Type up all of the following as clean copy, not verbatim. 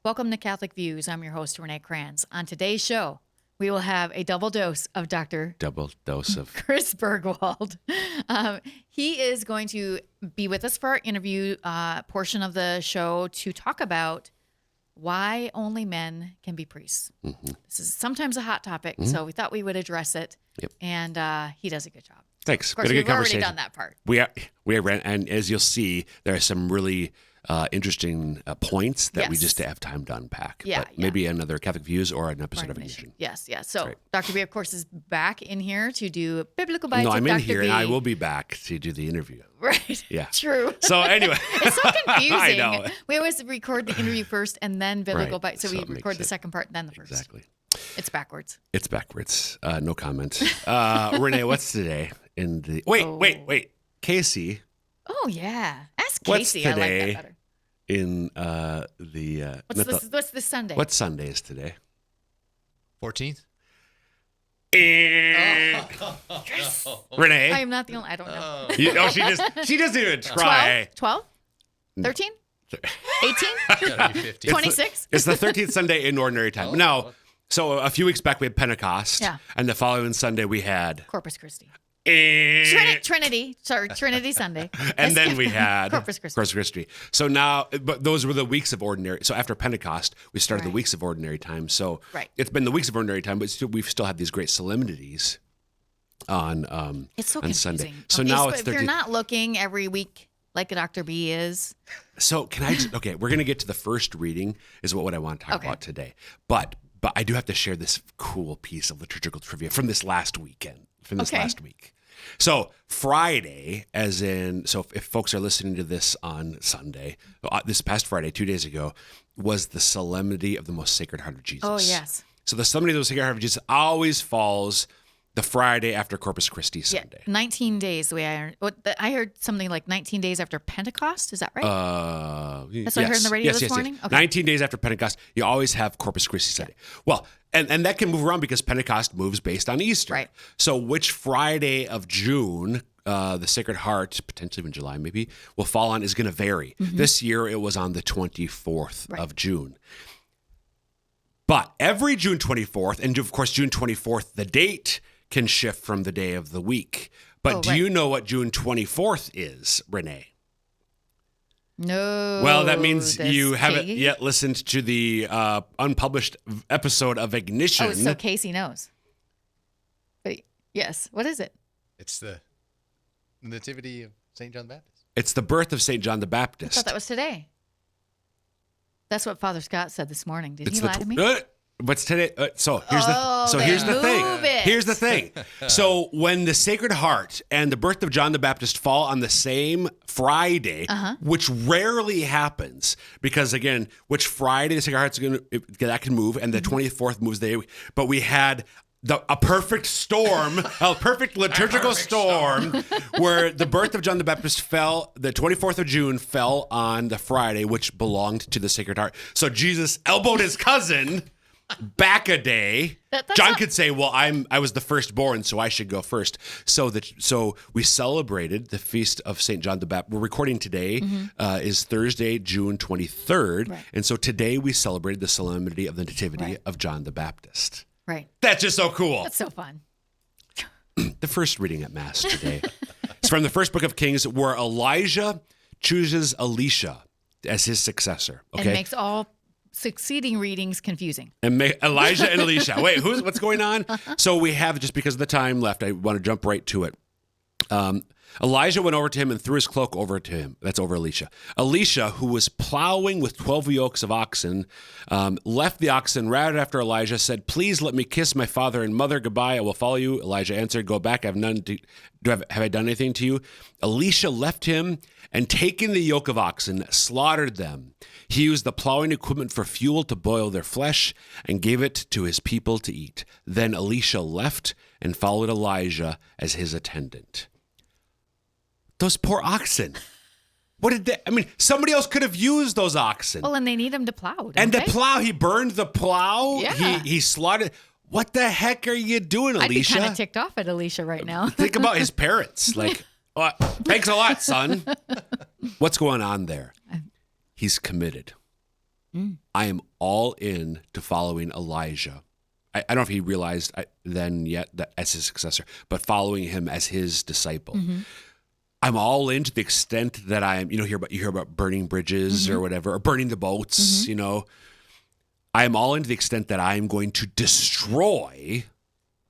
Welcome to Catholic Views. I'm your host, Renee Kranz. On today's show, we will have a double dose of Dr. Chris Bergwald. He is going to be with us for our interview portion of the show to talk about why only men can be priests. Mm-hmm. This is sometimes a hot topic, so we thought we would address it. Yep. And he does a good job. Thanks. Of course, we've already done that part. We ran, and as you'll see, there are some really interesting points that we just have time to unpack. Yeah, but maybe another Catholic Views or an episode of Ignition. Yes. So right. Dr. B, of course, is back in here to do Biblical Bites. No, I'm in here, B. and I will be back to do the interview. Right. Yeah. True. So anyway. It's so confusing. I know. We always record the interview first and then Biblical Bites. So we record the second part and then the first. Exactly. It's backwards. No comment. Renee, what's today in the... Wait. Casey. Oh, yeah. Ask Casey. What's today? I like that better. In the... What's this Sunday? What Sunday is today? 14th? Yes. Renee? I am not the only... I don't know. She doesn't even try. 12? 13? 18? 26? It's the 13th Sunday in Ordinary Time. No. So a few weeks back we had Pentecost. Yeah. And the following Sunday we had... Corpus Christi. Trinity Sunday. And then we had Corpus Christi. So now, but those were the weeks of ordinary. So after Pentecost, we started the weeks of ordinary time. So it's been the weeks of ordinary time, but we've still had these great solemnities on it's so on confusing. Sunday. So now it's 13. If you're not looking every week like a Dr. B is. So can I just, we're going to get to the first reading is what I want to talk about today. But I do have to share this cool piece of liturgical trivia from this last weekend. Last week. So Friday, so if folks are listening to this on Sunday, this past Friday, 2 days ago, was the Solemnity of the Most Sacred Heart of Jesus. Oh, yes. So the Solemnity of the Most Sacred Heart of Jesus always falls the Friday after Corpus Christi Sunday. 19 days, the way I heard something like 19 days after Pentecost. Is that right? That's what I heard on the radio this morning? Yes. Okay. 19 days after Pentecost, you always have Corpus Christi Sunday. Yeah. Well, and that can move around because Pentecost moves based on Easter. Right. So which Friday of June the Sacred Heart, potentially even July maybe, will fall on is going to vary. Mm-hmm. This year it was on the 24th of June. But every June 24th, and of course June 24th, the date can shift from the day of the week. But do you know what June 24th is, Renee? No. Well, that means you haven't yet listened to the unpublished episode of Ignition. Oh, so Casey knows. But yes. What is it? It's the Nativity of St. John the Baptist. It's the birth of St. John the Baptist. I thought that was today. That's what Father Scott said this morning. Did he lie to me? What's today? Here's the thing. Here's the thing. So when the Sacred Heart and the birth of John the Baptist fall on the same Friday, which rarely happens, because again, which Friday the Sacred Heart's that can move, and the 24th moves the day. But we had a perfect storm, a perfect liturgical storm, where the birth of John the Baptist fell, the 24th of June fell on the Friday, which belonged to the Sacred Heart. So Jesus elbowed his cousin back a day. John could say, well, I was the firstborn, so I should go first. So we celebrated the feast of St. John the Baptist. We're recording today, is Thursday, June 23rd. Right. And so today we celebrated the solemnity of the Nativity of John the Baptist. Right. That's just so cool. That's so fun. The first reading at Mass today is from the first book of Kings, where Elijah chooses Elisha as his successor. Okay? And makes all succeeding readings confusing. And Elijah and Elisha. Wait, what's going on? So we have, just because of the time left, I want to jump right to it. Elijah went over to him and threw his cloak over to him. That's over Elisha. Elisha, who was plowing with 12 yokes of oxen, left the oxen right after Elijah, said, please let me kiss my father and mother. Goodbye, I will follow you. Elijah answered, go back. Have I done anything to you? Elisha left him and taking the yoke of oxen, slaughtered them. He used the plowing equipment for fuel to boil their flesh and gave it to his people to eat. Then Elisha left and followed Elijah as his attendant. Those poor oxen. What did they? I mean, somebody else could have used those oxen. Well, and they need them to plow. And the plow, he burned the plow. Yeah. He slaughtered. What the heck are you doing, Elisha? I'd be kind of ticked off at Elisha right now. Think about his parents. Like, thanks a lot, son. What's going on there? He's committed. I am all in to following Elijah. I don't know if he realized then yet that as his successor, but following him as his disciple. I'm all in to the extent that I'm, you hear about burning bridges or whatever, or burning the boats, I am all in to the extent that I am going to destroy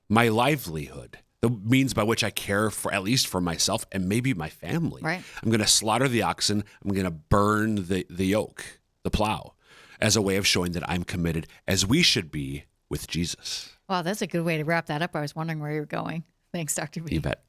my livelihood, the means by which I care for, at least for myself and maybe my family. Right. I'm going to slaughter the oxen. I'm going to burn the yoke, the plow, as a way of showing that I'm committed, as we should be with Jesus. Wow, that's a good way to wrap that up. I was wondering where you were going. Thanks, Dr. B. You bet.